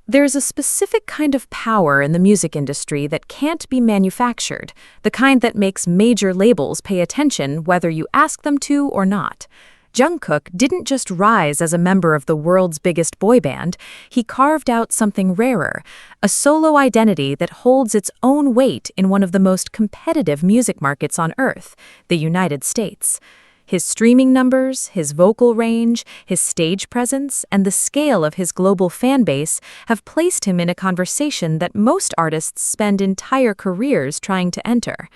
There's a specific kind of power in the music industry that can't be manufactured, the kind that makes major labels pay attention whether you ask them to or not. Jungkook didn't just rise as a member of the world's biggest boy band, he carved out something rarer, a solo identity that holds its own weight in one of the most competitive music markets on Earth, the United States. His streaming numbers, his vocal range, his stage presence, and the scale of his global fan base have placed him in a conversation that most artists spend entire careers trying to enter.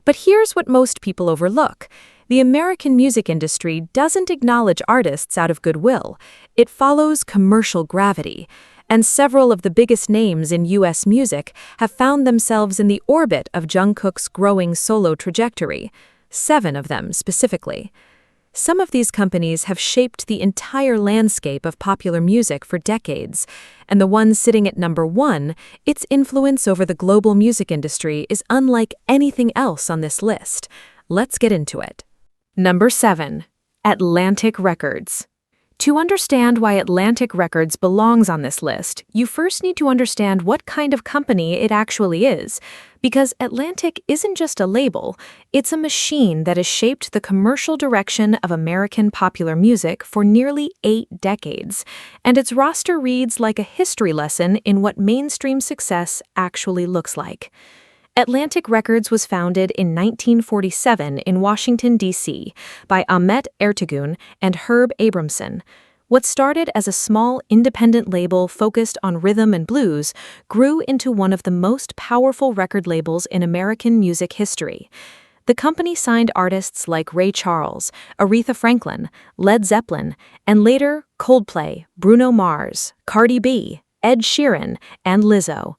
But here's what most people overlook. The American music industry doesn't acknowledge artists out of goodwill. It follows commercial gravity. And several of the biggest names in U.S. music have found themselves in the orbit of Jungkook's growing solo trajectory. 7 of them specifically. Some of these companies have shaped the entire landscape of popular music for decades, and the one sitting at number 1, its influence over the global music industry is unlike anything else on this list. Let's get into it. Number 7. Atlantic Records. To understand why Atlantic Records belongs on this list, you first need to understand what kind of company it actually is. Because Atlantic isn't just a label, it's a machine that has shaped the commercial direction of American popular music for nearly 8 decades. And its roster reads like a history lesson in what mainstream success actually looks like. Atlantic Records was founded in 1947 in Washington, D.C. by Ahmet Ertegun and Herb Abramson. What started as a small independent label focused on rhythm and blues grew into one of the most powerful record labels in American music history. The company signed artists like Ray Charles, Aretha Franklin, Led Zeppelin, and later Coldplay, Bruno Mars, Cardi B, Ed Sheeran, and Lizzo.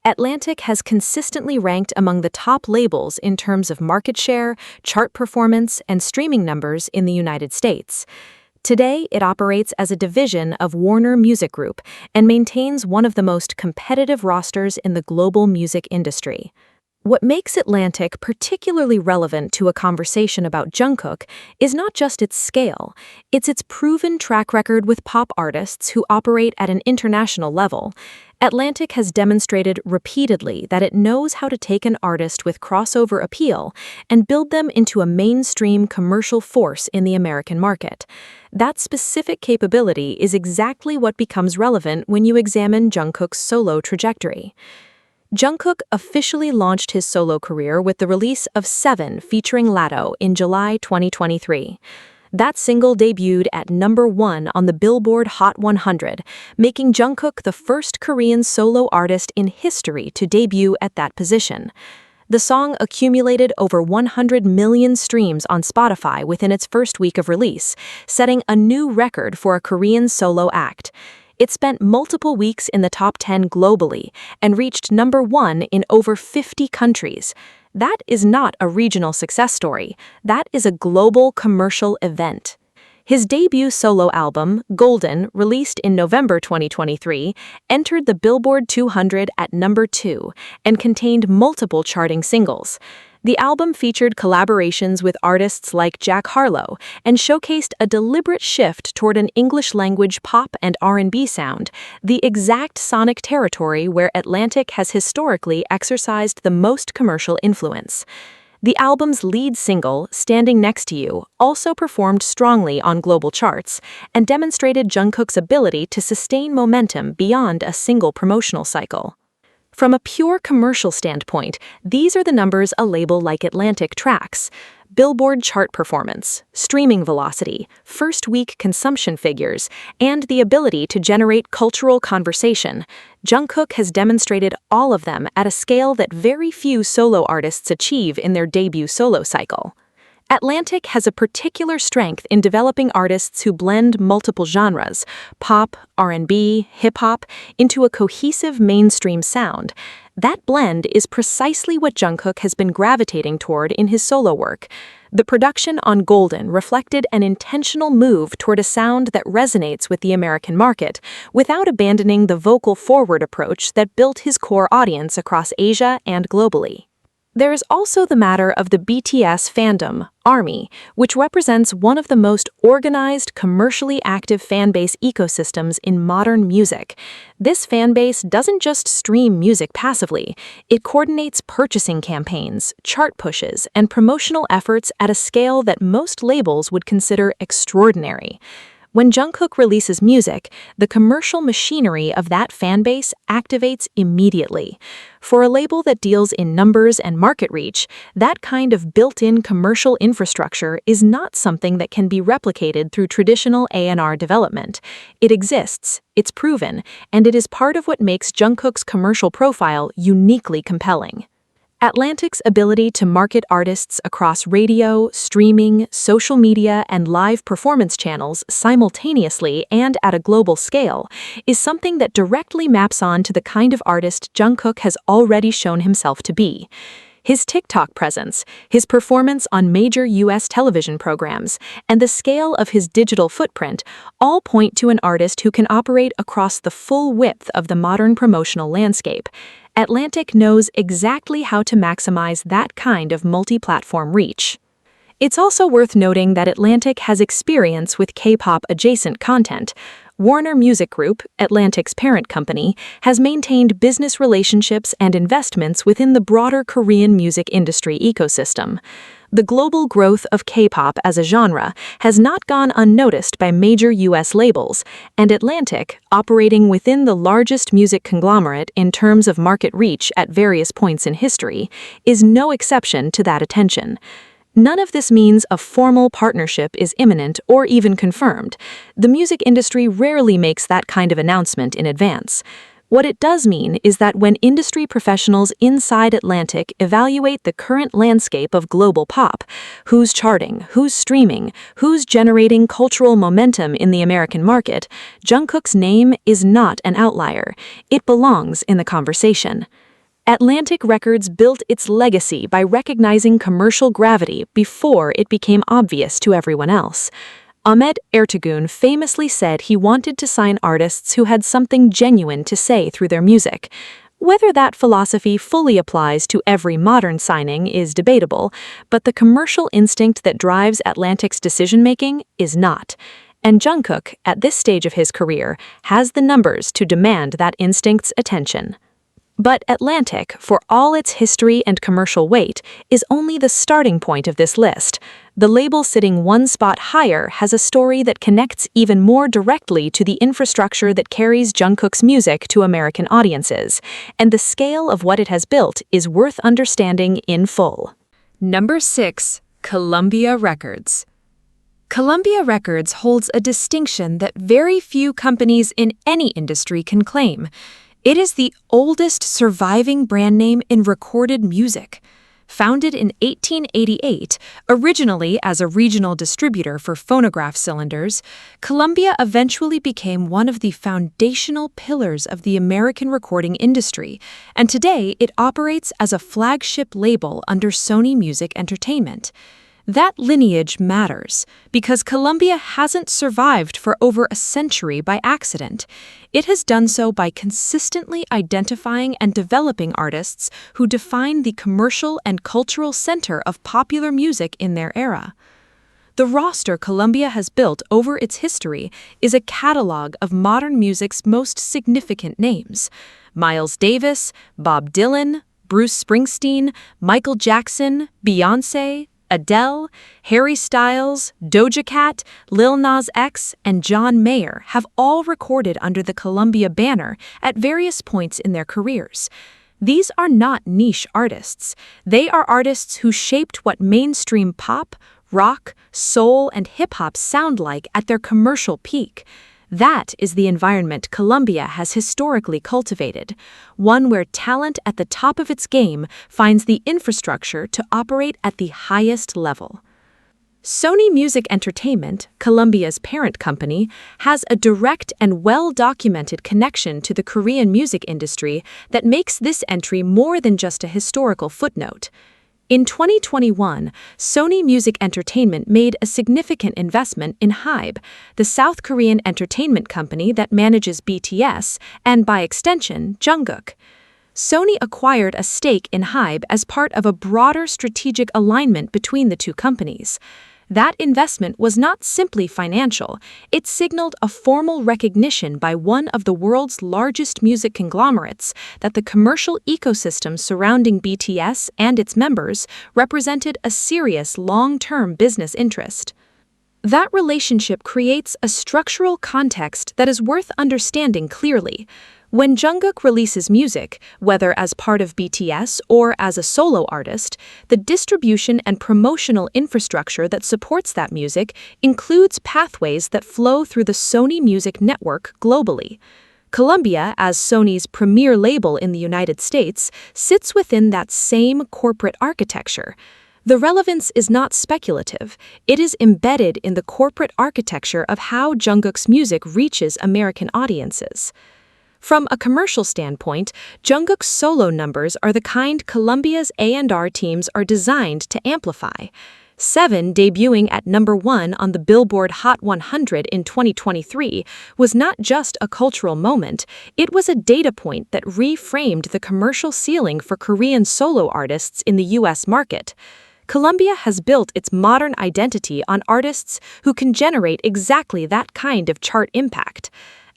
Atlantic has consistently ranked among the top labels in terms of market share, chart performance, and streaming numbers in the United States. Today, it operates as a division of Warner Music Group and maintains one of the most competitive rosters in the global music industry. What makes Atlantic particularly relevant to a conversation about Jungkook is not just its scale, it's its proven track record with pop artists who operate at an international level. Atlantic has demonstrated repeatedly that it knows how to take an artist with crossover appeal and build them into a mainstream commercial force in the American market. That specific capability is exactly what becomes relevant when you examine Jungkook's solo trajectory. Jungkook officially launched his solo career with the release of 7 featuring Latto in July 2023. That single debuted at number 1 on the Billboard Hot 100, making Jungkook the first Korean solo artist in history to debut at that position. The song accumulated over 100 million streams on Spotify within its first week of release, setting a new record for a Korean solo act. It spent multiple weeks in the top 10 globally and reached number 1 in over 50 countries. That is not a regional success story. That is a global commercial event. His debut solo album, Golden, released in November 2023, entered the Billboard 200 at number 2 and contained multiple charting singles. The album featured collaborations with artists like Jack Harlow and showcased a deliberate shift toward an English-language pop and R&B sound, the exact sonic territory where Atlantic has historically exercised the most commercial influence. The album's lead single, Standing Next to You, also performed strongly on global charts and demonstrated Jungkook's ability to sustain momentum beyond a single promotional cycle. From a pure commercial standpoint, these are the numbers a label like Atlantic tracks: Billboard chart performance, streaming velocity, first-week consumption figures, and the ability to generate cultural conversation. Jungkook has demonstrated all of them at a scale that very few solo artists achieve in their debut solo cycle. Atlantic has a particular strength in developing artists who blend multiple genres, pop, R&B, hip-hop, into a cohesive mainstream sound. That blend is precisely what Jungkook has been gravitating toward in his solo work. The production on Golden reflected an intentional move toward a sound that resonates with the American market, without abandoning the vocal-forward approach that built his core audience across Asia and globally. There is also the matter of the BTS fandom, ARMY, which represents one of the most organized, commercially active fanbase ecosystems in modern music. This fanbase doesn't just stream music passively, it coordinates purchasing campaigns, chart pushes, and promotional efforts at a scale that most labels would consider extraordinary. When Jungkook releases music, the commercial machinery of that fanbase activates immediately. For a label that deals in numbers and market reach, that kind of built-in commercial infrastructure is not something that can be replicated through traditional A&R development. It exists, it's proven, and it is part of what makes Jungkook's commercial profile uniquely compelling. Atlantic's ability to market artists across radio, streaming, social media, and live performance channels simultaneously and at a global scale is something that directly maps on to the kind of artist Jungkook has already shown himself to be. His TikTok presence, his performance on major U.S. television programs, and the scale of his digital footprint all point to an artist who can operate across the full width of the modern promotional landscape. Atlantic knows exactly how to maximize that kind of multi-platform reach. It's also worth noting that Atlantic has experience with K-pop adjacent content. Warner Music Group, Atlantic's parent company, has maintained business relationships and investments within the broader Korean music industry ecosystem. The global growth of K-pop as a genre has not gone unnoticed by major U.S. labels, and Atlantic, operating within the largest music conglomerate in terms of market reach at various points in history, is no exception to that attention. None of this means a formal partnership is imminent or even confirmed. The music industry rarely makes that kind of announcement in advance. What it does mean is that when industry professionals inside Atlantic evaluate the current landscape of global pop, who's charting, who's streaming, who's generating cultural momentum in the American market, Jungkook's name is not an outlier. It belongs in the conversation. Atlantic Records built its legacy by recognizing commercial gravity before it became obvious to everyone else. Ahmet Ertegun famously said he wanted to sign artists who had something genuine to say through their music. Whether that philosophy fully applies to every modern signing is debatable, but the commercial instinct that drives Atlantic's decision-making is not. And Jungkook, at this stage of his career, has the numbers to demand that instinct's attention. But Atlantic, for all its history and commercial weight, is only the starting point of this list. The label sitting one spot higher has a story that connects even more directly to the infrastructure that carries Jungkook's music to American audiences, and the scale of what it has built is worth understanding in full. Number 6. Columbia Records. Columbia Records holds a distinction that very few companies in any industry can claim. It is the oldest surviving brand name in recorded music. Founded in 1888, originally as a regional distributor for phonograph cylinders, Columbia eventually became one of the foundational pillars of the American recording industry, and today it operates as a flagship label under Sony Music Entertainment. That lineage matters because Columbia hasn't survived for over a century by accident. It has done so by consistently identifying and developing artists who define the commercial and cultural center of popular music in their era. The roster Columbia has built over its history is a catalog of modern music's most significant names: Miles Davis, Bob Dylan, Bruce Springsteen, Michael Jackson, Beyoncé, Adele, Harry Styles, Doja Cat, Lil Nas X, and John Mayer have all recorded under the Columbia banner at various points in their careers. These are not niche artists. They are artists who shaped what mainstream pop, rock, soul, and hip-hop sound like at their commercial peak. That is the environment Columbia has historically cultivated, one where talent at the top of its game finds the infrastructure to operate at the highest level. Sony Music Entertainment, Columbia's parent company, has a direct and well-documented connection to the Korean music industry that makes this entry more than just a historical footnote. In 2021, Sony Music Entertainment made a significant investment in Hybe, the South Korean entertainment company that manages BTS and, by extension, Jungkook. Sony acquired a stake in Hybe as part of a broader strategic alignment between the two companies. That investment was not simply financial, it signaled a formal recognition by one of the world's largest music conglomerates that the commercial ecosystem surrounding BTS and its members represented a serious long-term business interest. That relationship creates a structural context that is worth understanding clearly. When Jungkook releases music, whether as part of BTS or as a solo artist, the distribution and promotional infrastructure that supports that music includes pathways that flow through the Sony Music Network globally. Columbia, as Sony's premier label in the United States, sits within that same corporate architecture. The relevance is not speculative, it is embedded in the corporate architecture of how Jungkook's music reaches American audiences. From a commercial standpoint, Jungkook's solo numbers are the kind Columbia's A&R teams are designed to amplify. Seven debuting at #1 on the Billboard Hot 100 in 2023 was not just a cultural moment, it was a data point that reframed the commercial ceiling for Korean solo artists in the US market. Columbia has built its modern identity on artists who can generate exactly that kind of chart impact.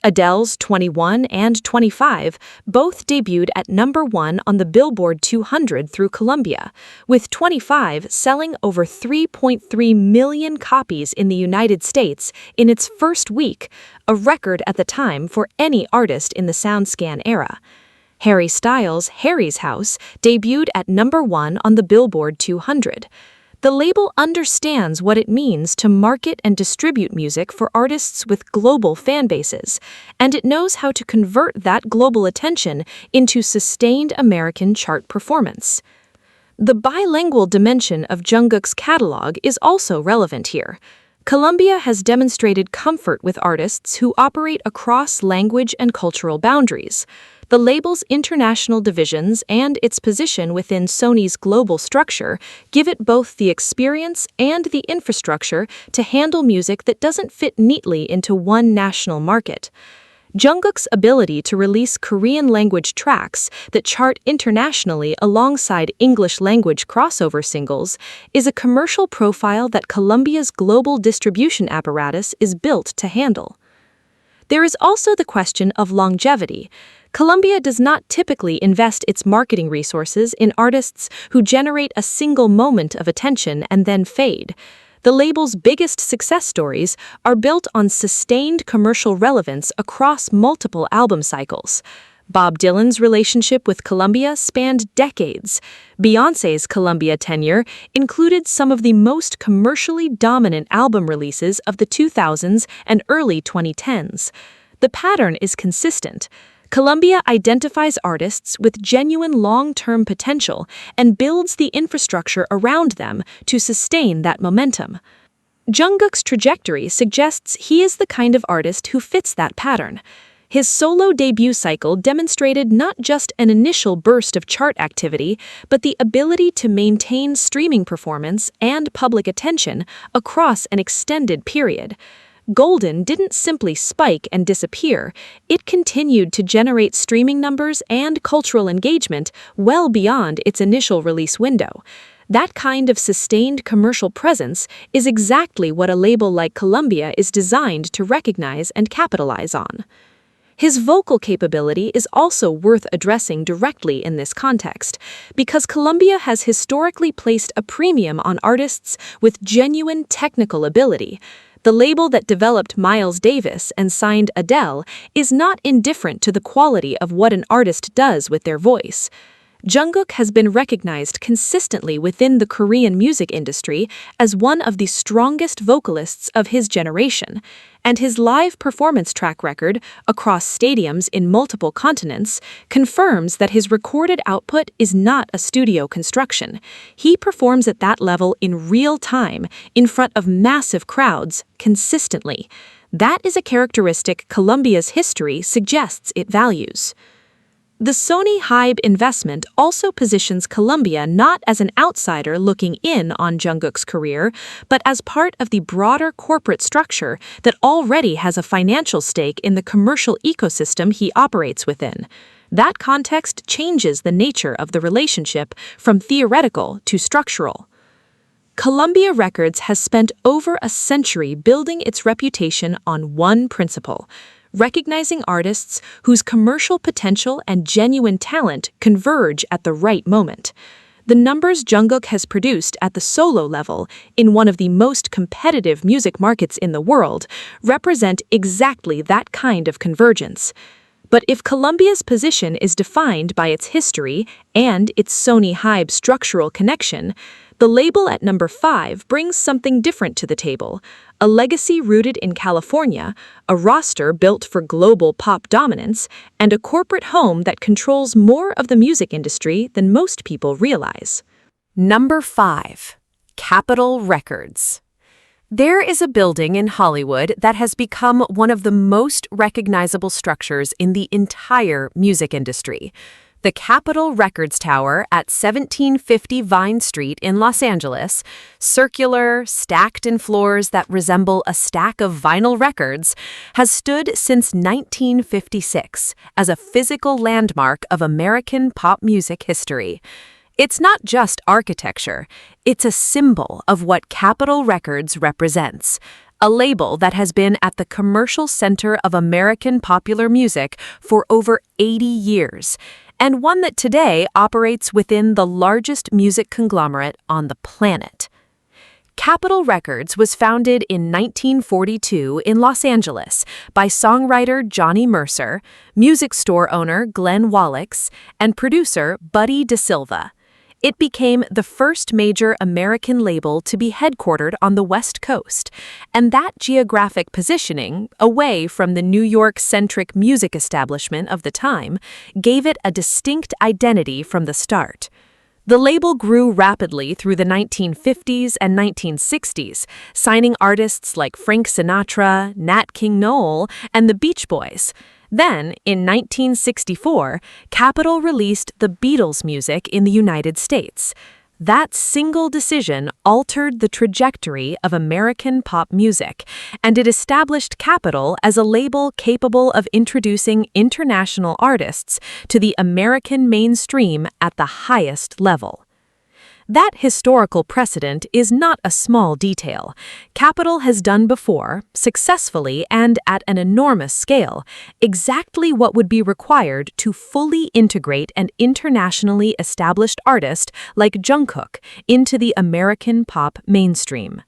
Adele's 21 and 25 both debuted at #1 on the Billboard 200 through Columbia, with 25 selling over 3.3 million copies in the United States in its first week, a record at the time for any artist in the SoundScan era. Harry Styles' Harry's House debuted at #1 on the Billboard 200. The label understands what it means to market and distribute music for artists with global fan bases, and it knows how to convert that global attention into sustained American chart performance. The bilingual dimension of Jungkook's catalog is also relevant here. Columbia has demonstrated comfort with artists who operate across language and cultural boundaries. The label's international divisions and its position within Sony's global structure give it both the experience and the infrastructure to handle music that doesn't fit neatly into one national market. Jungkook's ability to release Korean-language tracks that chart internationally alongside English-language crossover singles is a commercial profile that Columbia's global distribution apparatus is built to handle. There is also the question of longevity. Columbia does not typically invest its marketing resources in artists who generate a single moment of attention and then fade. The label's biggest success stories are built on sustained commercial relevance across multiple album cycles. Bob Dylan's relationship with Columbia spanned decades. Beyoncé's Columbia tenure included some of the most commercially dominant album releases of the 2000s and early 2010s. The pattern is consistent. Columbia identifies artists with genuine long-term potential and builds the infrastructure around them to sustain that momentum. Jungkook's trajectory suggests he is the kind of artist who fits that pattern. His solo debut cycle demonstrated not just an initial burst of chart activity, but the ability to maintain streaming performance and public attention across an extended period. Golden didn't simply spike and disappear, it continued to generate streaming numbers and cultural engagement well beyond its initial release window. That kind of sustained commercial presence is exactly what a label like Columbia is designed to recognize and capitalize on. His vocal capability is also worth addressing directly in this context, because Columbia has historically placed a premium on artists with genuine technical ability. The label that developed Miles Davis and signed Adele is not indifferent to the quality of what an artist does with their voice. Jungkook has been recognized consistently within the Korean music industry as one of the strongest vocalists of his generation, and his live performance track record across stadiums in multiple continents confirms that his recorded output is not a studio construction. He performs at that level in real time, in front of massive crowds, consistently. That is a characteristic Columbia's history suggests it values. The Sony Hybe investment also positions Columbia not as an outsider looking in on Jungkook's career, but as part of the broader corporate structure that already has a financial stake in the commercial ecosystem he operates within. That context changes the nature of the relationship from theoretical to structural. Columbia Records has spent over a century building its reputation on one principle: recognizing artists whose commercial potential and genuine talent converge at the right moment. The numbers Jungkook has produced at the solo level in one of the most competitive music markets in the world represent exactly that kind of convergence. But if Columbia's position is defined by its history and its Sony Hybe structural connection, the label at number 5 brings something different to the table: a legacy rooted in California, a roster built for global pop dominance, and a corporate home that controls more of the music industry than most people realize. Number 5. Capitol Records. There is a building in Hollywood that has become one of the most recognizable structures in the entire music industry. The Capitol Records Tower at 1750 Vine Street in Los Angeles, circular, stacked in floors that resemble a stack of vinyl records, has stood since 1956 as a physical landmark of American pop music history. It's not just architecture, it's a symbol of what Capitol Records represents. A label that has been at the commercial center of American popular music for over 80 years, and one that today operates within the largest music conglomerate on the planet. Capitol Records was founded in 1942 in Los Angeles by songwriter Johnny Mercer, music store owner Glenn Wallachs, and producer Buddy DeSilva. It became the first major American label to be headquartered on the West Coast, and that geographic positioning, away from the New York-centric music establishment of the time, gave it a distinct identity from the start. The label grew rapidly through the 1950s and 1960s, signing artists like Frank Sinatra, Nat King Cole, and the Beach Boys. Then, in 1964, Capitol released the Beatles music in the United States. That single decision altered the trajectory of American pop music, and it established Capitol as a label capable of introducing international artists to the American mainstream at the highest level. That historical precedent is not a small detail. Capitol has done before, successfully and at an enormous scale, exactly what would be required to fully integrate an internationally established artist like Jungkook into the American pop mainstream.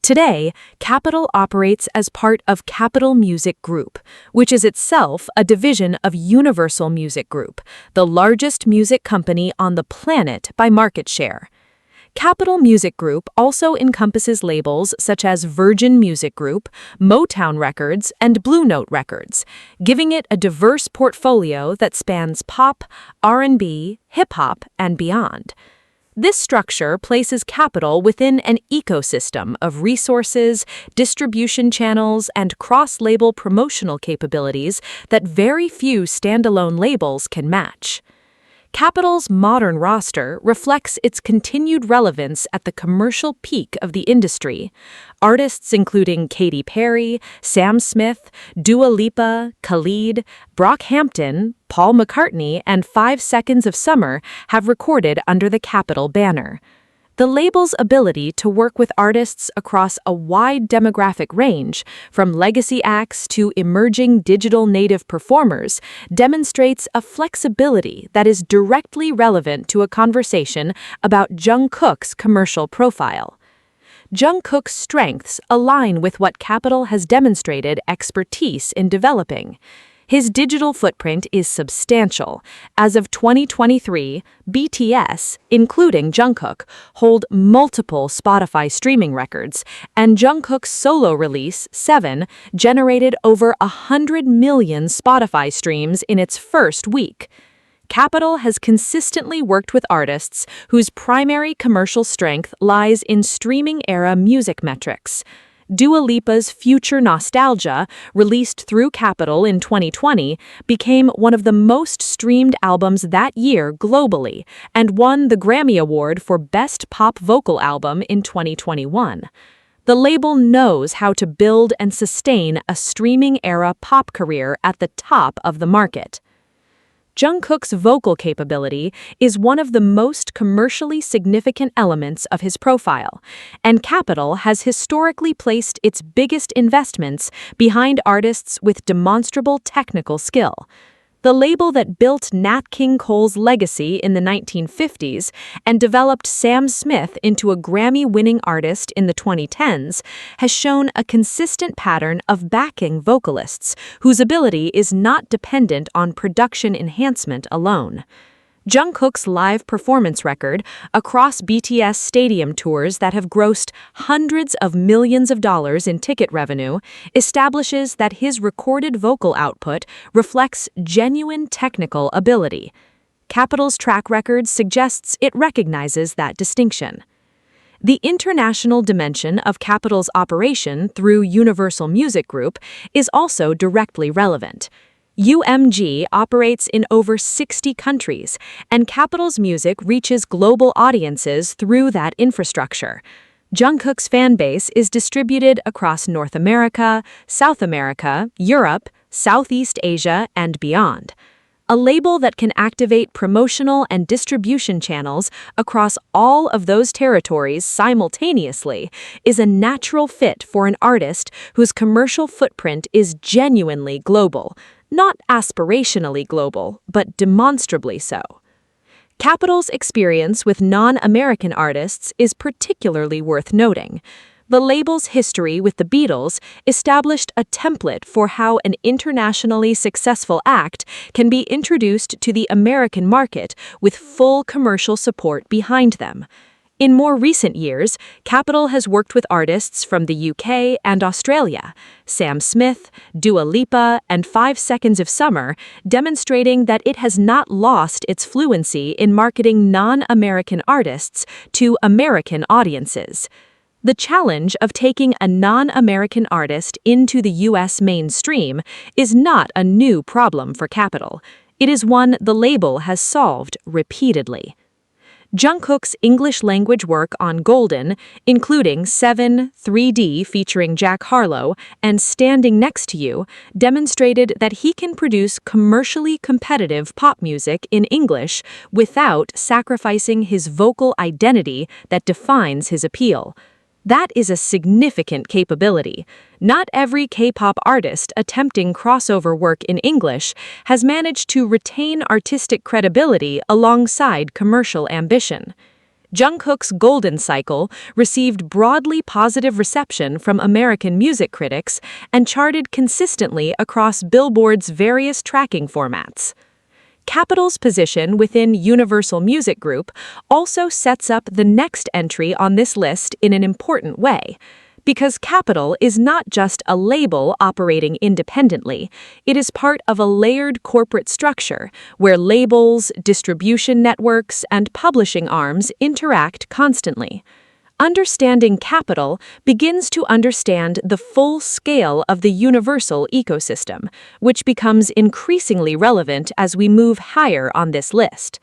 Today, Capitol operates as part of Capitol Music Group, which is itself a division of Universal Music Group, the largest music company on the planet by market share. Capitol Music Group also encompasses labels such as Virgin Music Group, Motown Records, and Blue Note Records, giving it a diverse portfolio that spans pop, R&B, hip-hop, and beyond. This structure places Capitol within an ecosystem of resources, distribution channels, and cross-label promotional capabilities that very few standalone labels can match. Capitol's modern roster reflects its continued relevance at the commercial peak of the industry. Artists including Katy Perry, Sam Smith, Dua Lipa, Khalid, Brockhampton, Paul McCartney, and 5 Seconds of Summer have recorded under the Capitol banner. The label's ability to work with artists across a wide demographic range, from legacy acts to emerging digital native performers, demonstrates a flexibility that is directly relevant to a conversation about Jungkook's commercial profile. Jungkook's strengths align with what Capitol has demonstrated expertise in developing. His digital footprint is substantial. As of 2023, BTS, including Jungkook, hold multiple Spotify streaming records, and Jungkook's solo release, 7, generated over 100 million Spotify streams in its first week. Capitol has consistently worked with artists whose primary commercial strength lies in streaming-era music metrics. Dua Lipa's Future Nostalgia, released through Capitol in 2020, became one of the most streamed albums that year globally and won the Grammy Award for Best Pop Vocal Album in 2021. The label knows how to build and sustain a streaming-era pop career at the top of the market. Jungkook's vocal capability is one of the most commercially significant elements of his profile, and Capitol has historically placed its biggest investments behind artists with demonstrable technical skill. The label that built Nat King Cole's legacy in the 1950s and developed Sam Smith into a Grammy-winning artist in the 2010s has shown a consistent pattern of backing vocalists whose ability is not dependent on production enhancement alone. Jungkook's live performance record across BTS stadium tours that have grossed hundreds of millions of dollars in ticket revenue establishes that his recorded vocal output reflects genuine technical ability. Capitol's track record suggests it recognizes that distinction. The international dimension of Capitol's operation through Universal Music Group is also directly relevant. UMG operates in over 60 countries, and Capitol's music reaches global audiences through that infrastructure. Jungkook's fan base is distributed across North America, South America, Europe, Southeast Asia, and beyond. A label that can activate promotional and distribution channels across all of those territories simultaneously is a natural fit for an artist whose commercial footprint is genuinely global. Not aspirationally global, but demonstrably so. Capitol's experience with non-American artists is particularly worth noting. The label's history with the Beatles established a template for how an internationally successful act can be introduced to the American market with full commercial support behind them. In more recent years, Capitol has worked with artists from the UK and Australia, Sam Smith, Dua Lipa, and 5 Seconds of Summer, demonstrating that it has not lost its fluency in marketing non-American artists to American audiences. The challenge of taking a non-American artist into the US mainstream is not a new problem for Capitol. It is one the label has solved repeatedly. Jungkook's English-language work on Golden, including 7, 3D featuring Jack Harlow, and Standing Next to You, demonstrated that he can produce commercially competitive pop music in English without sacrificing his vocal identity that defines his appeal. That is a significant capability. Not every K-pop artist attempting crossover work in English has managed to retain artistic credibility alongside commercial ambition. Jungkook's Golden Cycle received broadly positive reception from American music critics and charted consistently across Billboard's various tracking formats. Capitol's position within Universal Music Group also sets up the next entry on this list in an important way. Because Capitol is not just a label operating independently, it is part of a layered corporate structure where labels, distribution networks, and publishing arms interact constantly. Understanding Capitol begins to understand the full scale of the universal ecosystem, which becomes increasingly relevant as we move higher on this list.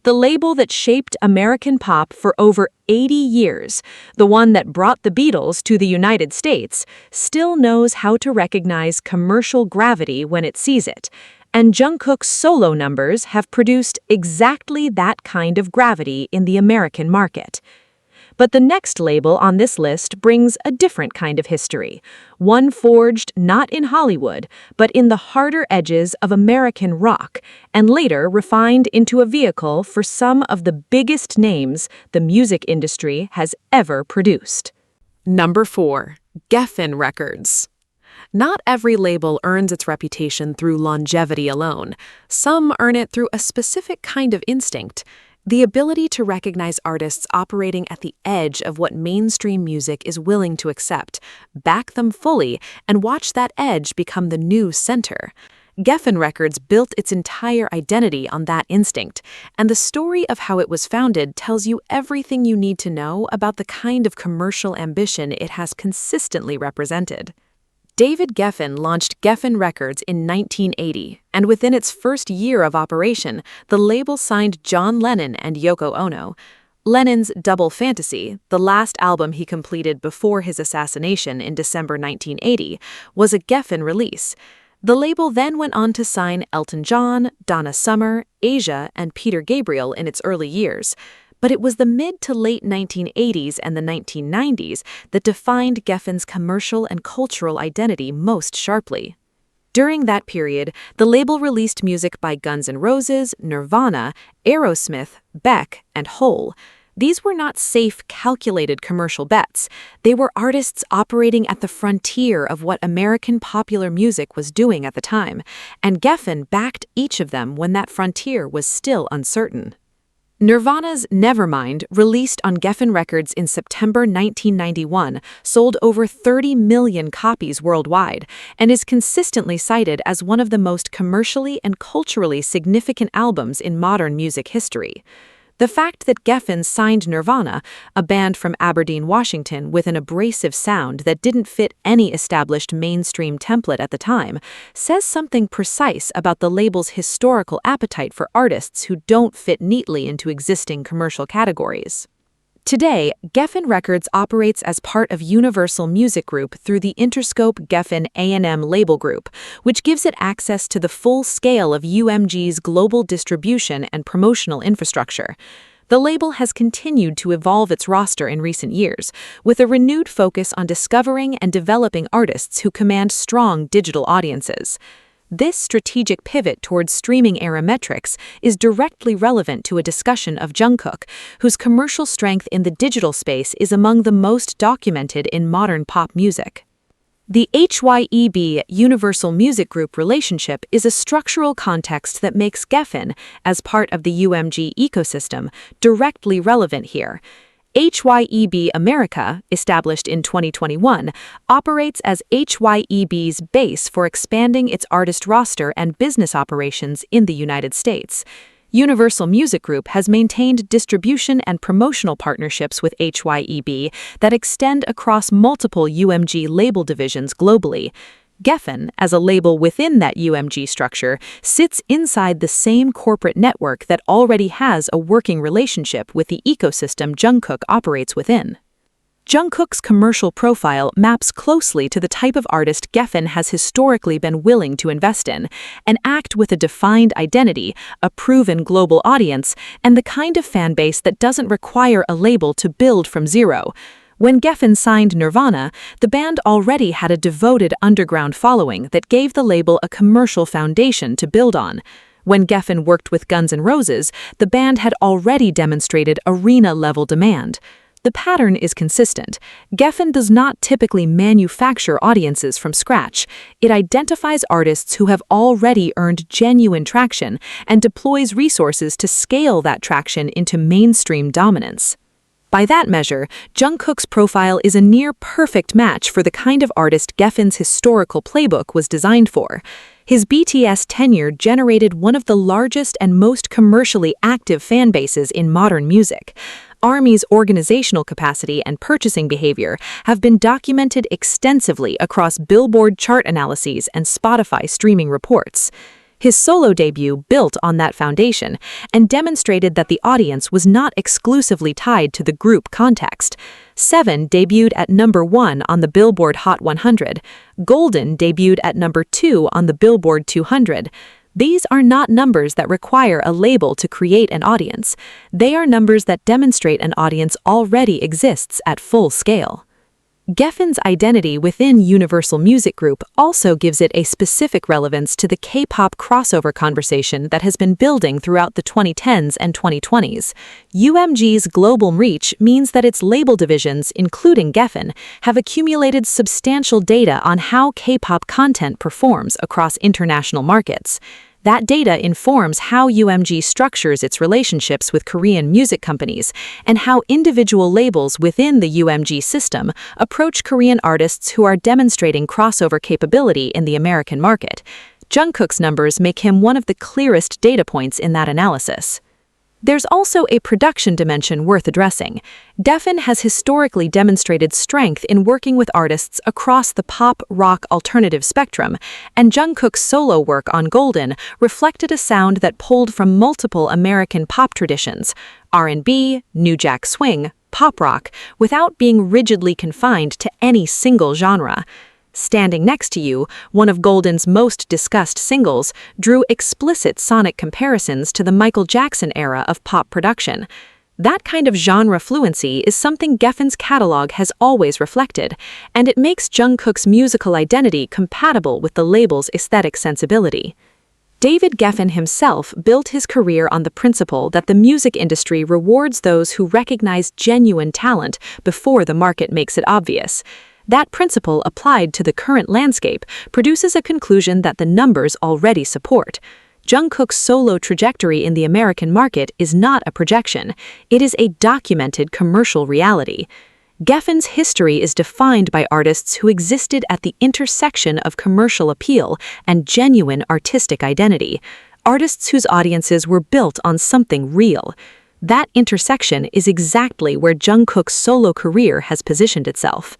The label that shaped American pop for over 80 years, the one that brought the Beatles to the United States, still knows how to recognize commercial gravity when it sees it, and Jungkook's solo numbers have produced exactly that kind of gravity in the American market. But the next label on this list brings a different kind of history, one forged not in Hollywood, but in the harder edges of American rock, and later refined into a vehicle for some of the biggest names the music industry has ever produced. Number 4. Geffen Records. Not every label earns its reputation through longevity alone. Some earn it through a specific kind of instinct. The ability to recognize artists operating at the edge of what mainstream music is willing to accept, back them fully, and watch that edge become the new center. Geffen Records built its entire identity on that instinct, and the story of how it was founded tells you everything you need to know about the kind of commercial ambition it has consistently represented. David Geffen launched Geffen Records in 1980, and within its first year of operation, the label signed John Lennon and Yoko Ono. Lennon's Double Fantasy, the last album he completed before his assassination in December 1980, was a Geffen release. The label then went on to sign Elton John, Donna Summer, Asia, and Peter Gabriel in its early years. But it was the mid to late 1980s and the 1990s that defined Geffen's commercial and cultural identity most sharply. During that period, the label released music by Guns N' Roses, Nirvana, Aerosmith, Beck, and Hole. These were not safe, calculated commercial bets. They were artists operating at the frontier of what American popular music was doing at the time, and Geffen backed each of them when that frontier was still uncertain. Nirvana's Nevermind, released on Geffen Records in September 1991, sold over 30 million copies worldwide and is consistently cited as one of the most commercially and culturally significant albums in modern music history. The fact that Geffen signed Nirvana, a band from Aberdeen, Washington, with an abrasive sound that didn't fit any established mainstream template at the time, says something precise about the label's historical appetite for artists who don't fit neatly into existing commercial categories. Today, Geffen Records operates as part of Universal Music Group through the Interscope Geffen A&M label group, which gives it access to the full scale of UMG's global distribution and promotional infrastructure. The label has continued to evolve its roster in recent years, with a renewed focus on discovering and developing artists who command strong digital audiences. This strategic pivot towards streaming-era metrics is directly relevant to a discussion of Jungkook, whose commercial strength in the digital space is among the most documented in modern pop music. The Hybe Universal Music Group relationship is a structural context that makes Geffen, as part of the UMG ecosystem, directly relevant here. Hybe America, established in 2021, operates as Hybe's base for expanding its artist roster and business operations in the United States. Universal Music Group has maintained distribution and promotional partnerships with Hybe that extend across multiple UMG label divisions globally. Geffen, as a label within that UMG structure, sits inside the same corporate network that already has a working relationship with the ecosystem Jungkook operates within. Jungkook's commercial profile maps closely to the type of artist Geffen has historically been willing to invest in, an act with a defined identity, a proven global audience, and the kind of fan base that doesn't require a label to build from zero. When Geffen signed Nirvana, the band already had a devoted underground following that gave the label a commercial foundation to build on. When Geffen worked with Guns N' Roses, the band had already demonstrated arena-level demand. The pattern is consistent. Geffen does not typically manufacture audiences from scratch. It identifies artists who have already earned genuine traction and deploys resources to scale that traction into mainstream dominance. By that measure, Jungkook's profile is a near-perfect match for the kind of artist Geffen's historical playbook was designed for. His BTS tenure generated one of the largest and most commercially active fan bases in modern music. ARMY's organizational capacity and purchasing behavior have been documented extensively across Billboard chart analyses and Spotify streaming reports. His solo debut built on that foundation and demonstrated that the audience was not exclusively tied to the group context. Seven debuted at #1 on the Billboard Hot 100. Golden debuted at #2 on the Billboard 200. These are not numbers that require a label to create an audience. They are numbers that demonstrate an audience already exists at full scale. Geffen's identity within Universal Music Group also gives it a specific relevance to the K-pop crossover conversation that has been building throughout the 2010s and 2020s. UMG's global reach means that its label divisions, including Geffen, have accumulated substantial data on how K-pop content performs across international markets. That data informs how UMG structures its relationships with Korean music companies and how individual labels within the UMG system approach Korean artists who are demonstrating crossover capability in the American market. Jungkook's numbers make him one of the clearest data points in that analysis. There's also a production dimension worth addressing. Geffen has historically demonstrated strength in working with artists across the pop, rock, alternative spectrum, and Jungkook's solo work on Golden reflected a sound that pulled from multiple American pop traditions, R&B, New Jack Swing, pop rock, without being rigidly confined to any single genre. Standing Next to You, one of Golden's most discussed singles, drew explicit sonic comparisons to the Michael Jackson era of pop production. That kind of genre fluency is something Geffen's catalog has always reflected, and it makes Jungkook's musical identity compatible with the label's aesthetic sensibility. David Geffen himself built his career on the principle that the music industry rewards those who recognize genuine talent before the market makes it obvious. That principle applied to the current landscape produces a conclusion that the numbers already support. Jungkook's solo trajectory in the American market is not a projection. It is a documented commercial reality. Geffen's history is defined by artists who existed at the intersection of commercial appeal and genuine artistic identity, artists whose audiences were built on something real. That intersection is exactly where Jungkook's solo career has positioned itself.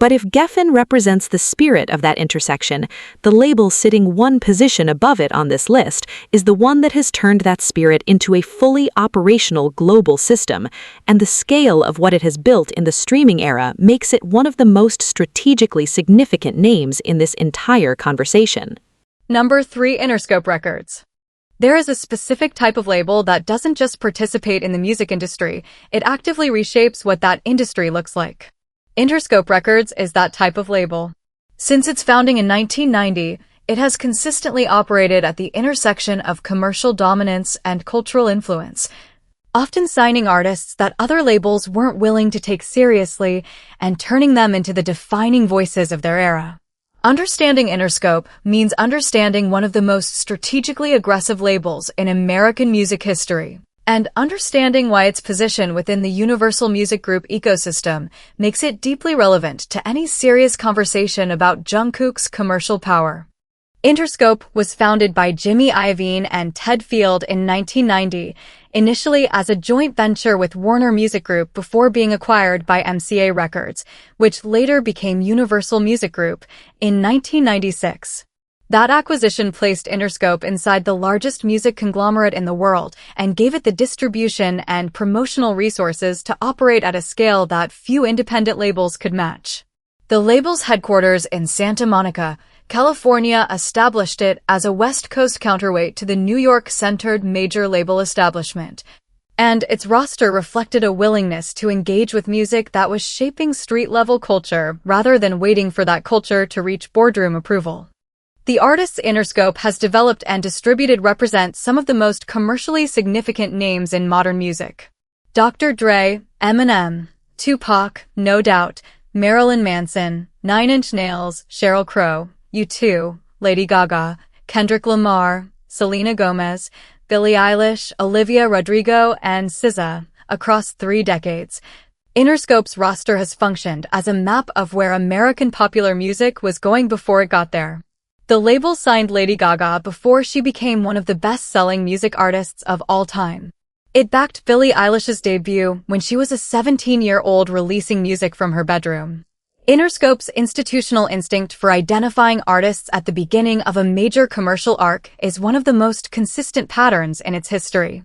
But if Geffen represents the spirit of that intersection, the label sitting one position above it on this list is the one that has turned that spirit into a fully operational global system, and the scale of what it has built in the streaming era makes it one of the most strategically significant names in this entire conversation. Number 3. Interscope Records. There is a specific type of label that doesn't just participate in the music industry, it actively reshapes what that industry looks like. Interscope Records is that type of label. Since its founding in 1990, it has consistently operated at the intersection of commercial dominance and cultural influence, often signing artists that other labels weren't willing to take seriously and turning them into the defining voices of their era. Understanding Interscope means understanding one of the most strategically aggressive labels in American music history. And understanding why its position within the Universal Music Group ecosystem makes it deeply relevant to any serious conversation about Jungkook's commercial power. Interscope was founded by Jimmy Iovine and Ted Field in 1990, initially as a joint venture with Warner Music Group before being acquired by MCA Records, which later became Universal Music Group, in 1996. That acquisition placed Interscope inside the largest music conglomerate in the world and gave it the distribution and promotional resources to operate at a scale that few independent labels could match. The label's headquarters in Santa Monica, California, established it as a West Coast counterweight to the New York-centered major label establishment, and its roster reflected a willingness to engage with music that was shaping street-level culture rather than waiting for that culture to reach boardroom approval. The artists Interscope has developed and distributed represent some of the most commercially significant names in modern music. Dr. Dre, Eminem, Tupac, No Doubt, Marilyn Manson, 9 Inch Nails, Sheryl Crow, U2, Lady Gaga, Kendrick Lamar, Selena Gomez, Billie Eilish, Olivia Rodrigo, and SZA, across 3 decades. Interscope's roster has functioned as a map of where American popular music was going before it got there. The label signed Lady Gaga before she became one of the best-selling music artists of all time. It backed Billie Eilish's debut when she was a 17-year-old releasing music from her bedroom. Interscope's institutional instinct for identifying artists at the beginning of a major commercial arc is one of the most consistent patterns in its history.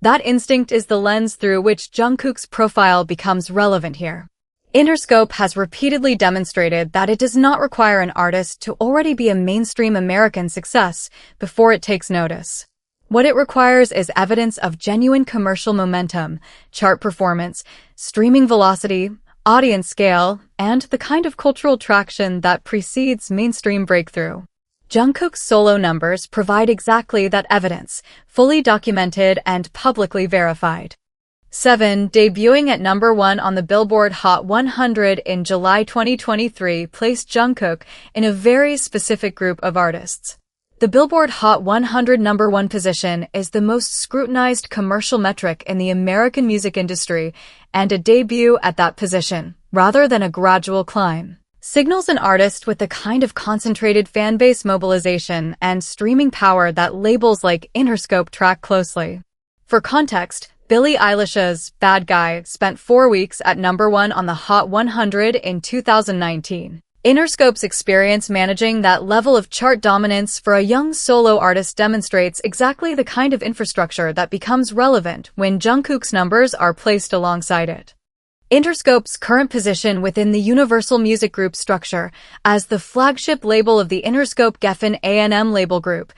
That instinct is the lens through which Jungkook's profile becomes relevant here. Interscope has repeatedly demonstrated that it does not require an artist to already be a mainstream American success before it takes notice. What it requires is evidence of genuine commercial momentum, chart performance, streaming velocity, audience scale, and the kind of cultural traction that precedes mainstream breakthrough. Jungkook's solo numbers provide exactly that evidence, fully documented and publicly verified. 7. Debuting at number 1 on the Billboard Hot 100 in July 2023 placed Jungkook in a very specific group of artists. The Billboard Hot 100 number 1 position is the most scrutinized commercial metric in the American music industry, and a debut at that position, rather than a gradual climb, signals an artist with the kind of concentrated fan-base mobilization and streaming power that labels like Interscope track closely. For context, Billie Eilish's Bad Guy spent 4 weeks at number 1 on the Hot 100 in 2019. Interscope's experience managing that level of chart dominance for a young solo artist demonstrates exactly the kind of infrastructure that becomes relevant when Jungkook's numbers are placed alongside it. Interscope's current position within the Universal Music Group structure as the flagship label of the Interscope Geffen A&M label group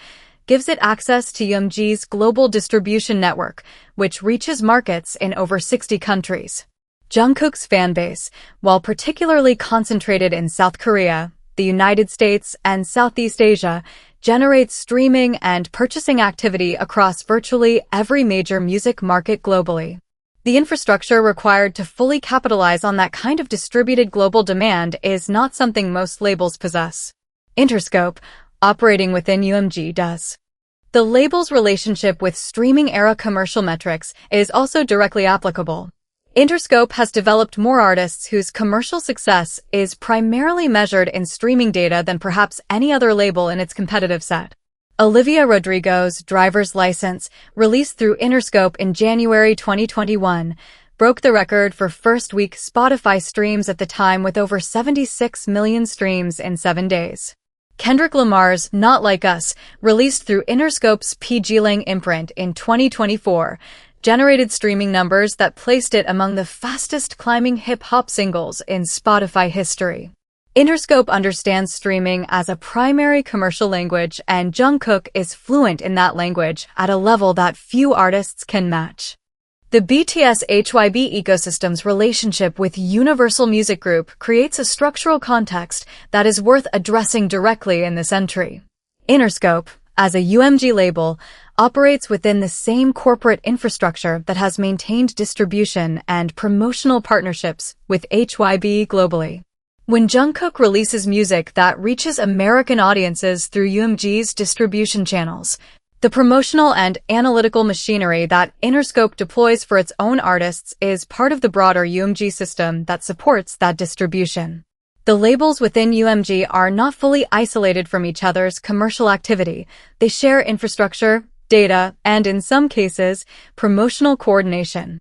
gives it access to UMG's global distribution network, which reaches markets in over 60 countries. Jungkook's fanbase, while particularly concentrated in South Korea, the United States, and Southeast Asia, generates streaming and purchasing activity across virtually every major music market globally. The infrastructure required to fully capitalize on that kind of distributed global demand is not something most labels possess. Interscope, operating within UMG, does. The label's relationship with streaming-era commercial metrics is also directly applicable. Interscope has developed more artists whose commercial success is primarily measured in streaming data than perhaps any other label in its competitive set. Olivia Rodrigo's Driver's License, released through Interscope in January 2021, broke the record for first-week Spotify streams at the time with over 76 million streams in 7 days. Kendrick Lamar's Not Like Us, released through Interscope's PG-Lang imprint in 2024, generated streaming numbers that placed it among the fastest-climbing hip-hop singles in Spotify history. Interscope understands streaming as a primary commercial language, and Jungkook is fluent in that language at a level that few artists can match. The BTS Hybe ecosystem's relationship with Universal Music Group creates a structural context that is worth addressing directly in this entry. Interscope, as a UMG label, operates within the same corporate infrastructure that has maintained distribution and promotional partnerships with Hybe globally. When Jungkook releases music that reaches American audiences through UMG's distribution channels, the promotional and analytical machinery that Interscope deploys for its own artists is part of the broader UMG system that supports that distribution. The labels within UMG are not fully isolated from each other's commercial activity. They share infrastructure, data, and in some cases, promotional coordination.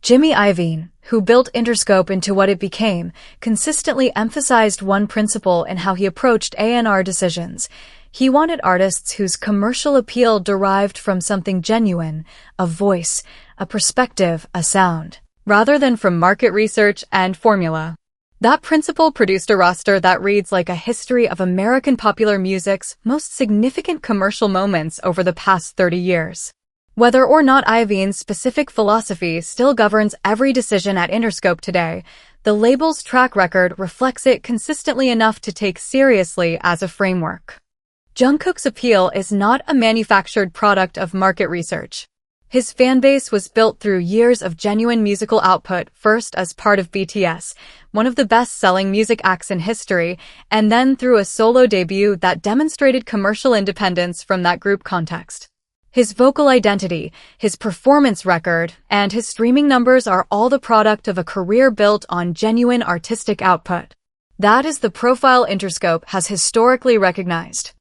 Jimmy Iovine, who built Interscope into what it became, consistently emphasized one principle in how he approached A&R decisions. He wanted artists whose commercial appeal derived from something genuine, a voice, a perspective, a sound, rather than from market research and formula. That principle produced a roster that reads like a history of American popular music's most significant commercial moments over the past 30 years. Whether or not Iovine's specific philosophy still governs every decision at Interscope today, the label's track record reflects it consistently enough to take seriously as a framework. Jungkook's appeal is not a manufactured product of market research. His fanbase was built through years of genuine musical output, first as part of BTS, one of the best-selling music acts in history, and then through a solo debut that demonstrated commercial independence from that group context. His vocal identity, his performance record, and his streaming numbers are all the product of a career built on genuine artistic output. That is the profile Interscope has historically recognized.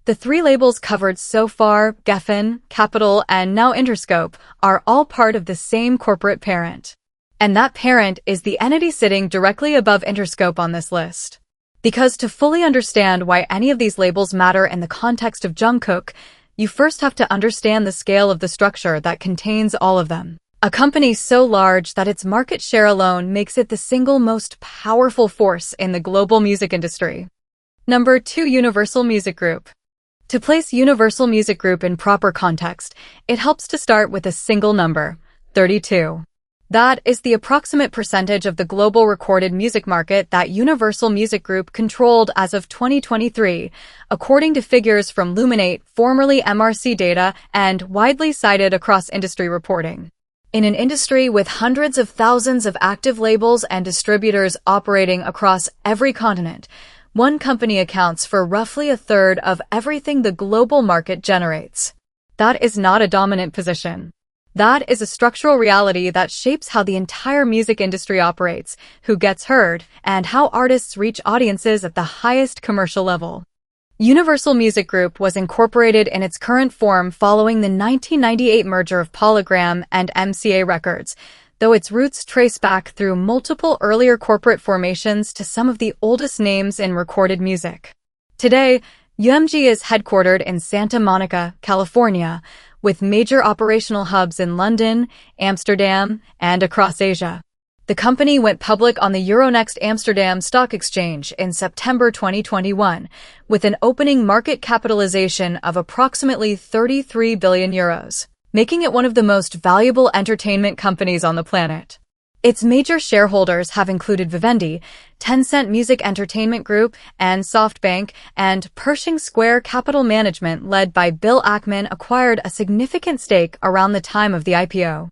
The three labels covered so far, Geffen, Capital, and now Interscope, are all part of the same corporate parent. And that parent is the entity sitting directly above Interscope on this list. Because to fully understand why any of these labels matter in the context of Jungkook, you first have to understand the scale of the structure that contains all of them. A company so large that its market share alone makes it the single most powerful force in the global music industry. Number 2. Universal Music Group. To place Universal Music Group in proper context, it helps to start with a single number, 32. That is the approximate percentage of the global recorded music market that Universal Music Group controlled as of 2023, according to figures from Luminate, formerly MRC Data, and widely cited across industry reporting. In an industry with hundreds of thousands of active labels and distributors operating across every continent, one company accounts for roughly a third of everything the global market generates. That is not a dominant position. That is a structural reality that shapes how the entire music industry operates, who gets heard, and how artists reach audiences at the highest commercial level. Universal Music Group was incorporated in its current form following the 1998 merger of Polygram and MCA Records, though its roots trace back through multiple earlier corporate formations to some of the oldest names in recorded music. Today, UMG is headquartered in Santa Monica, California, with major operational hubs in London, Amsterdam, and across Asia. The company went public on the Euronext Amsterdam Stock Exchange in September 2021, with an opening market capitalization of approximately 33 billion euros, making it one of the most valuable entertainment companies on the planet. Its major shareholders have included Vivendi, Tencent Music Entertainment Group, and SoftBank, and Pershing Square Capital Management, led by Bill Ackman, acquired a significant stake around the time of the IPO.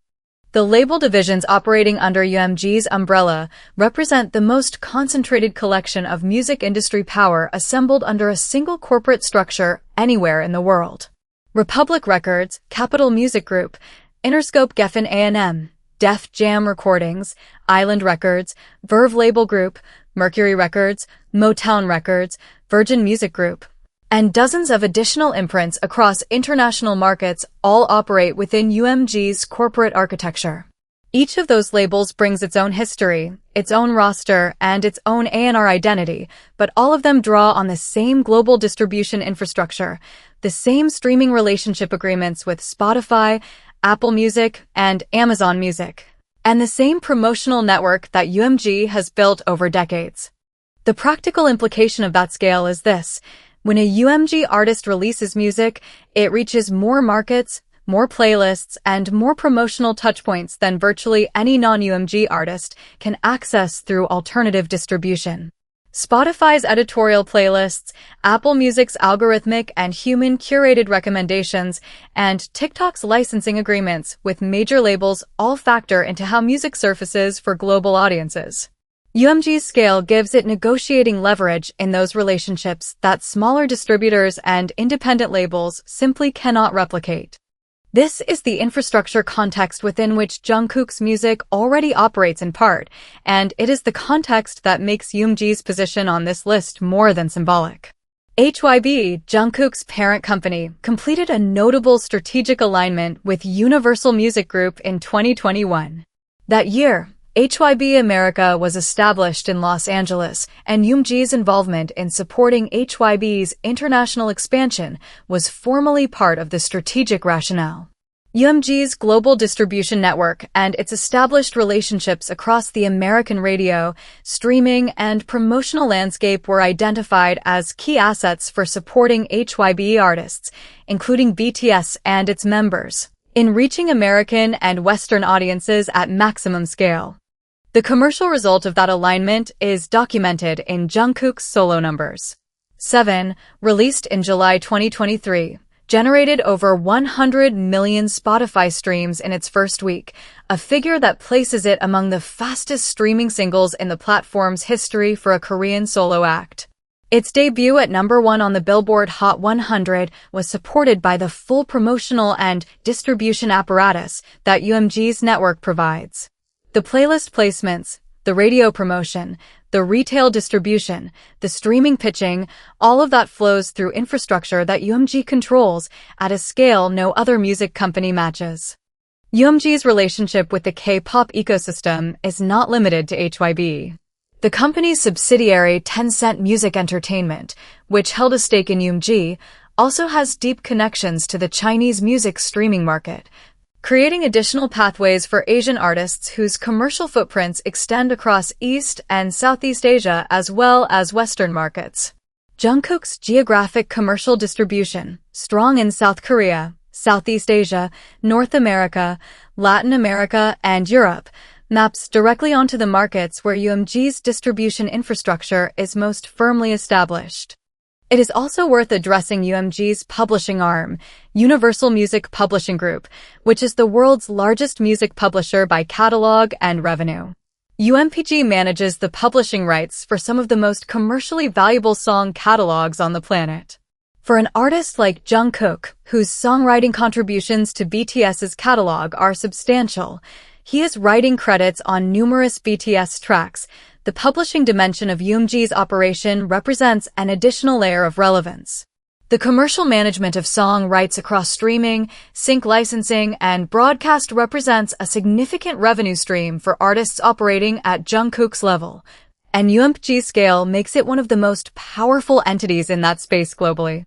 The label divisions operating under UMG's umbrella represent the most concentrated collection of music industry power assembled under a single corporate structure anywhere in the world. Republic Records, Capitol Music Group, Interscope Geffen A&M, Def Jam Recordings, Island Records, Verve Label Group, Mercury Records, Motown Records, Virgin Music Group, and dozens of additional imprints across international markets all operate within UMG's corporate architecture. Each of those labels brings its own history, its own roster, and its own A&R identity, but all of them draw on the same global distribution infrastructure, the same streaming relationship agreements with Spotify, Apple Music, and Amazon Music, and the same promotional network that UMG has built over decades. The practical implication of that scale is this: when a UMG artist releases music, it reaches more markets, more playlists, and more promotional touchpoints than virtually any non-UMG artist can access through alternative distribution. Spotify's editorial playlists, Apple Music's algorithmic and human-curated recommendations, and TikTok's licensing agreements with major labels all factor into how music surfaces for global audiences. UMG's scale gives it negotiating leverage in those relationships that smaller distributors and independent labels simply cannot replicate. This is the infrastructure context within which Jungkook's music already operates in part, and it is the context that makes UMG's position on this list more than symbolic. Hybe, Jungkook's parent company, completed a notable strategic alignment with Universal Music Group in 2021. That year, Hybe America was established in Los Angeles, and UMG's involvement in supporting Hybe's international expansion was formally part of the strategic rationale. UMG's global distribution network and its established relationships across the American radio, streaming, and promotional landscape were identified as key assets for supporting Hybe artists, including BTS and its members, in reaching American and Western audiences at maximum scale. The commercial result of that alignment is documented in Jungkook's solo numbers. 7, released in July 2023, generated over 100 million Spotify streams in its first week, a figure that places it among the fastest streaming singles in the platform's history for a Korean solo act. Its debut at #1 on the Billboard Hot 100 was supported by the full promotional and distribution apparatus that UMG's network provides. The playlist placements, the radio promotion, the retail distribution, the streaming pitching, all of that flows through infrastructure that UMG controls at a scale no other music company matches. UMG's relationship with the K-pop ecosystem is not limited to Hybe. The company's subsidiary Tencent Music Entertainment, which held a stake in UMG, also has deep connections to the Chinese music streaming market, creating additional pathways for Asian artists whose commercial footprints extend across East and Southeast Asia as well as Western markets. Jungkook's geographic commercial distribution, strong in South Korea, Southeast Asia, North America, Latin America, and Europe, maps directly onto the markets where UMG's distribution infrastructure is most firmly established. It is also worth addressing UMG's publishing arm, Universal Music Publishing Group, which is the world's largest music publisher by catalog and revenue. UMPG manages the publishing rights for some of the most commercially valuable song catalogs on the planet. For an artist like Jungkook, whose songwriting contributions to BTS's catalog are substantial, he has writing credits on numerous BTS tracks. The publishing dimension of UMG's operation represents an additional layer of relevance. The commercial management of song rights across streaming, sync licensing, and broadcast represents a significant revenue stream for artists operating at Jungkook's level, and UMG's scale makes it one of the most powerful entities in that space globally.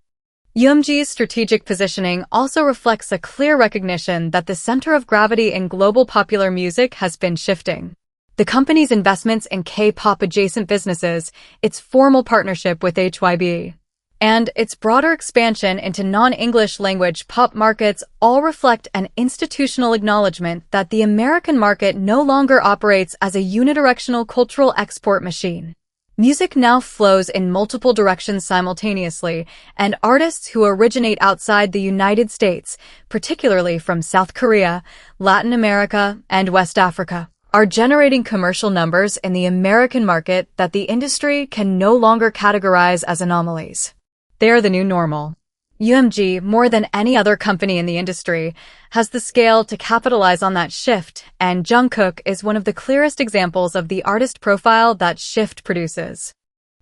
UMG's strategic positioning also reflects a clear recognition that the center of gravity in global popular music has been shifting. The company's investments in K-pop adjacent businesses, its formal partnership with Hybe, and its broader expansion into non-English language pop markets all reflect an institutional acknowledgement that the American market no longer operates as a unidirectional cultural export machine. Music now flows in multiple directions simultaneously, and artists who originate outside the United States, particularly from South Korea, Latin America, and West Africa, are generating commercial numbers in the American market that the industry can no longer categorize as anomalies. They are the new normal. UMG, more than any other company in the industry, has the scale to capitalize on that shift, and Jungkook is one of the clearest examples of the artist profile that shift produces.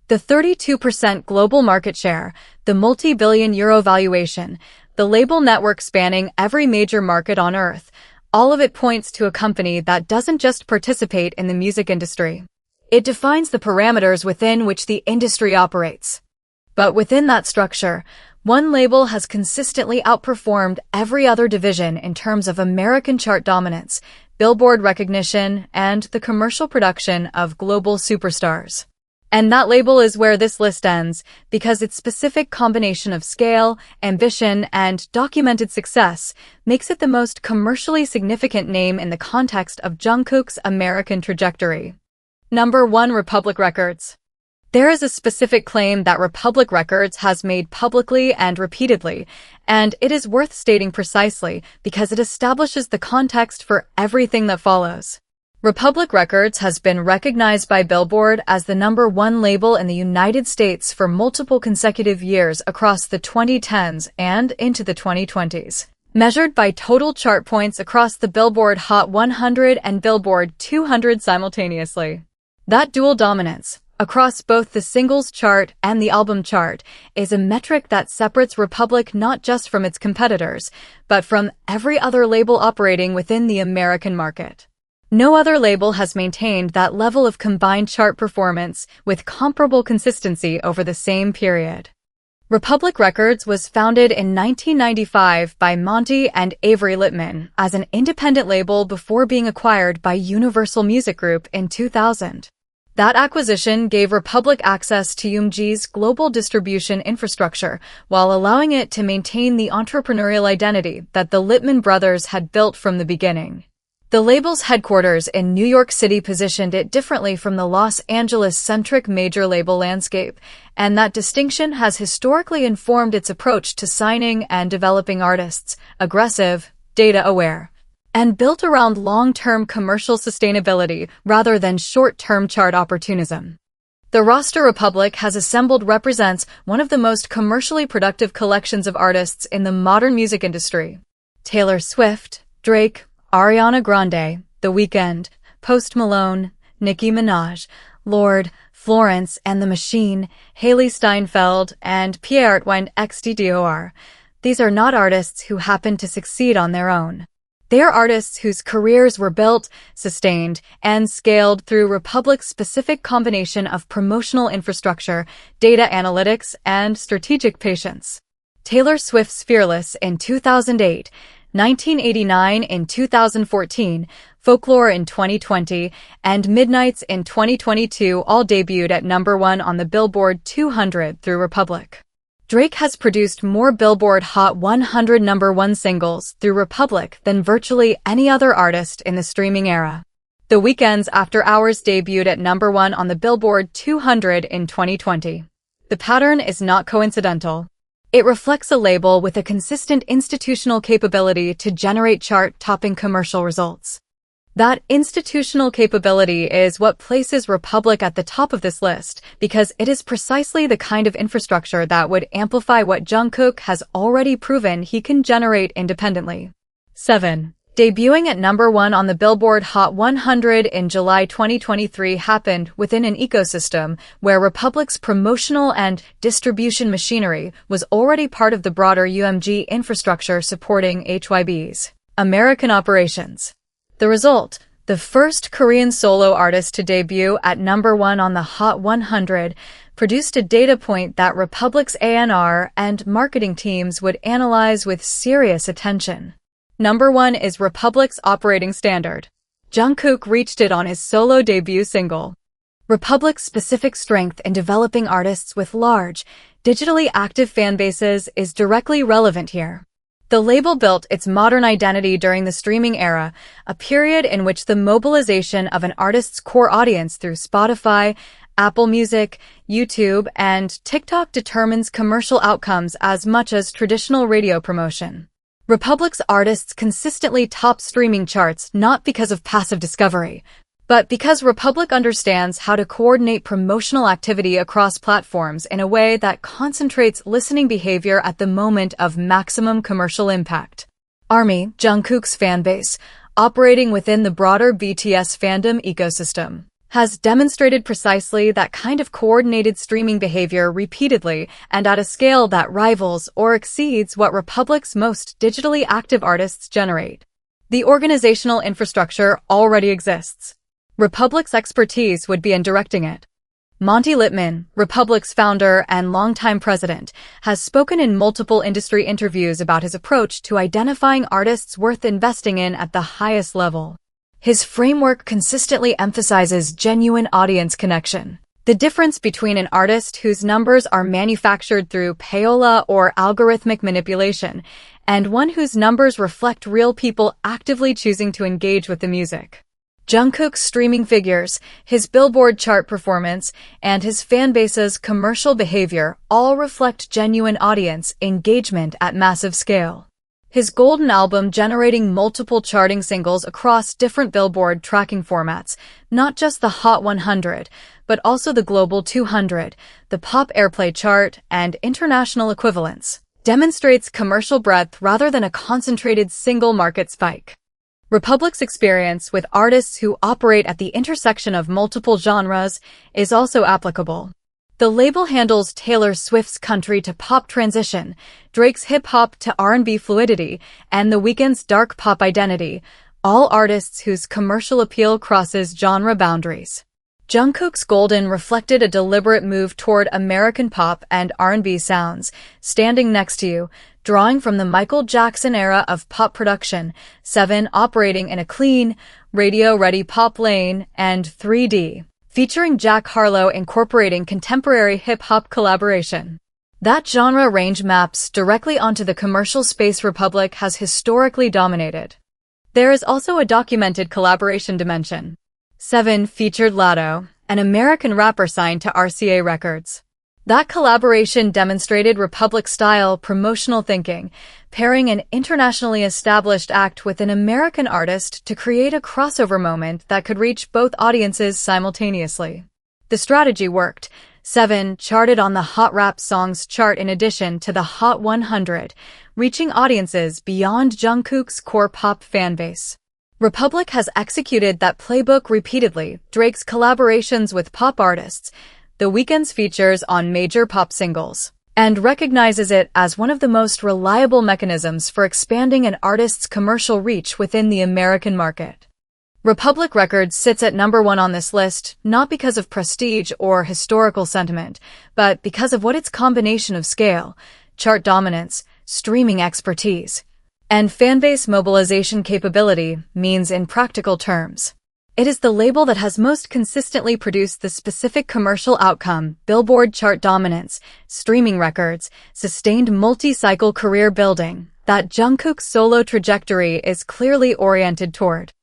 The 32% global market share, the multi-billion euro valuation, the label network spanning every major market on Earth, all of it points to a company that doesn't just participate in the music industry. It defines the parameters within which the industry operates. But within that structure, one label has consistently outperformed every other division in terms of American chart dominance, Billboard recognition, and the commercial production of global superstars. And that label is where this list ends, because its specific combination of scale, ambition, and documented success makes it the most commercially significant name in the context of Jungkook's American trajectory. Number 1, Republic Records. There is a specific claim that Republic Records has made publicly and repeatedly, and it is worth stating precisely because it establishes the context for everything that follows. Republic Records has been recognized by Billboard as the number 1 label in the United States for multiple consecutive years across the 2010s and into the 2020s. Measured by total chart points across the Billboard Hot 100 and Billboard 200 simultaneously. That dual dominance, across both the singles chart and the album chart, is a metric that separates Republic not just from its competitors, but from every other label operating within the American market. No other label has maintained that level of combined chart performance with comparable consistency over the same period. Republic Records was founded in 1995 by Monty and Avery Littman as an independent label before being acquired by Universal Music Group in 2000. That acquisition gave Republic access to UMG's global distribution infrastructure while allowing it to maintain the entrepreneurial identity that the Littman brothers had built from the beginning. The label's headquarters in New York City positioned it differently from the Los Angeles-centric major label landscape, and that distinction has historically informed its approach to signing and developing artists, aggressive, data-aware, and built around long-term commercial sustainability rather than short-term chart opportunism. The roster Republic has assembled represents one of the most commercially productive collections of artists in the modern music industry. Taylor Swift, Drake, Ariana Grande, The Weeknd, Post Malone, Nicki Minaj, Lorde, Florence and the Machine, Haley Steinfeld, and Pierre-Edouard XDDOR. These are not artists who happen to succeed on their own. They are artists whose careers were built, sustained, and scaled through Republic's specific combination of promotional infrastructure, data analytics, and strategic patience. Taylor Swift's Fearless in 2008, 1989 in 2014, Folklore in 2020, and Midnights in 2022 all debuted at number 1 on the Billboard 200 through Republic. Drake has produced more Billboard Hot 100 number 1 singles through Republic than virtually any other artist in the streaming era. The Weeknd's After Hours debuted at number 1 on the Billboard 200 in 2020. The pattern is not coincidental. It reflects a label with a consistent institutional capability to generate chart-topping commercial results. That institutional capability is what places Republic at the top of this list, because it is precisely the kind of infrastructure that would amplify what Jungkook has already proven he can generate independently. 7. Debuting at number 1 on the Billboard Hot 100 in July 2023 happened within an ecosystem where Republic's promotional and distribution machinery was already part of the broader UMG infrastructure supporting Hybe's American operations. The result, the first Korean solo artist to debut at number 1 on the Hot 100, produced a data point that Republic's A&R and marketing teams would analyze with serious attention. Number 1 is Republic's operating standard. Jungkook reached it on his solo debut single. Republic's specific strength in developing artists with large, digitally active fan bases is directly relevant here. The label built its modern identity during the streaming era, a period in which the mobilization of an artist's core audience through Spotify, Apple Music, YouTube, and TikTok determines commercial outcomes as much as traditional radio promotion. Republic's artists consistently top streaming charts not because of passive discovery, but because Republic understands how to coordinate promotional activity across platforms in a way that concentrates listening behavior at the moment of maximum commercial impact. ARMY, Jungkook's fanbase, operating within the broader BTS fandom ecosystem, has demonstrated precisely that kind of coordinated streaming behavior repeatedly and at a scale that rivals or exceeds what Republic's most digitally active artists generate. The organizational infrastructure already exists. Republic's expertise would be in directing it. Monty Littman, Republic's founder and longtime president, has spoken in multiple industry interviews about his approach to identifying artists worth investing in at the highest level. His framework consistently emphasizes genuine audience connection. The difference between an artist whose numbers are manufactured through payola or algorithmic manipulation and one whose numbers reflect real people actively choosing to engage with the music. Jungkook's streaming figures, his Billboard chart performance, and his fanbase's commercial behavior all reflect genuine audience engagement at massive scale. His Golden Album generating multiple charting singles across different Billboard tracking formats, not just the Hot 100, but also the Global 200, the Pop Airplay chart, and international equivalents, demonstrates commercial breadth rather than a concentrated single market spike. Republic's experience with artists who operate at the intersection of multiple genres is also applicable. The label handles Taylor Swift's country to pop transition, Drake's hip-hop to R&B fluidity, and The Weeknd's dark pop identity, all artists whose commercial appeal crosses genre boundaries. Jungkook's Golden reflected a deliberate move toward American pop and R&B sounds, Standing Next to You, drawing from the Michael Jackson era of pop production, 7 operating in a clean, radio-ready pop lane, and 3D, featuring Jack Harlow incorporating contemporary hip-hop collaboration. That genre range maps directly onto the commercial space Republic has historically dominated. There is also a documented collaboration dimension. 7 featured Latto, an American rapper signed to RCA Records. That collaboration demonstrated Republic-style promotional thinking, pairing an internationally established act with an American artist to create a crossover moment that could reach both audiences simultaneously. The strategy worked. 7 charted on the Hot Rap Songs chart in addition to the Hot 100, reaching audiences beyond Jungkook's core pop fanbase. Republic has executed that playbook repeatedly, Drake's collaborations with pop artists, The Weeknd's features on major pop singles, and recognizes it as one of the most reliable mechanisms for expanding an artist's commercial reach within the American market. Republic Records sits at number 1 on this list, not because of prestige or historical sentiment, but because of what its combination of scale, chart dominance, streaming expertise, and fanbase mobilization capability means in practical terms. It is the label that has most consistently produced the specific commercial outcome, Billboard chart dominance, streaming records, sustained multi-cycle career building, that Jungkook's solo trajectory is clearly oriented toward.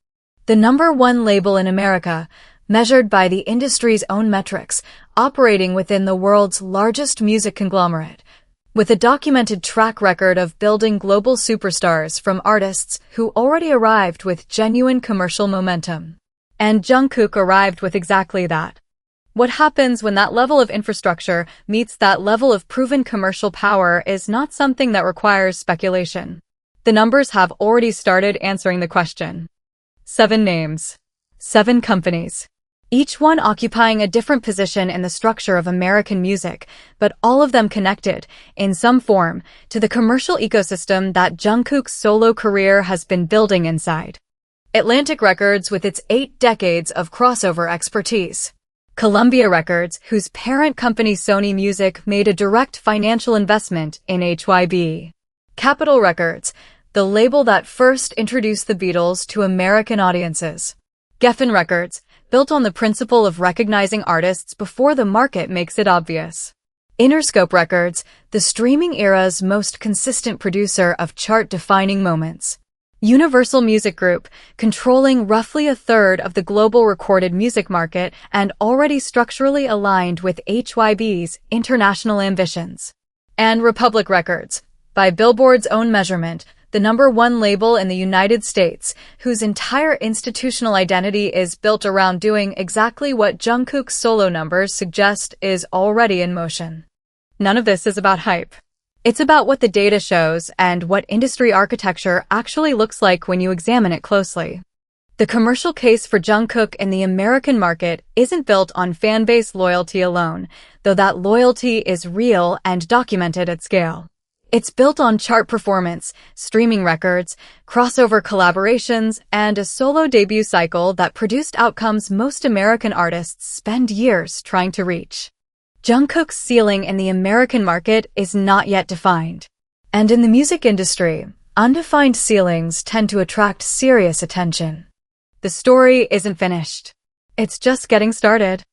The number 1 label in America, measured by the industry's own metrics, operating within the world's largest music conglomerate, with a documented track record of building global superstars from artists who already arrived with genuine commercial momentum. And Jungkook arrived with exactly that. What happens when that level of infrastructure meets that level of proven commercial power is not something that requires speculation. The numbers have already started answering the question. 7 names. 7 companies. Each one occupying a different position in the structure of American music, but all of them connected, in some form, to the commercial ecosystem that Jungkook's solo career has been building inside. Atlantic Records with its 8 decades of crossover expertise. Columbia Records, whose parent company Sony Music made a direct financial investment in Hybe. Capitol Records, the label that first introduced the Beatles to American audiences. Geffen Records, built on the principle of recognizing artists before the market makes it obvious. Interscope Records, the streaming era's most consistent producer of chart-defining moments. Universal Music Group, controlling roughly a third of the global recorded music market and already structurally aligned with Hybe's international ambitions. And Republic Records, by Billboard's own measurement, the #1 label in the United States, whose entire institutional identity is built around doing exactly what Jungkook's solo numbers suggest is already in motion. None of this is about hype. It's about what the data shows and what industry architecture actually looks like when you examine it closely. The commercial case for Jungkook in the American market isn't built on fan-base loyalty alone, though that loyalty is real and documented at scale. It's built on chart performance, streaming records, crossover collaborations, and a solo debut cycle that produced outcomes most American artists spend years trying to reach. Jungkook's ceiling in the American market is not yet defined. And in the music industry, undefined ceilings tend to attract serious attention. The story isn't finished. It's just getting started.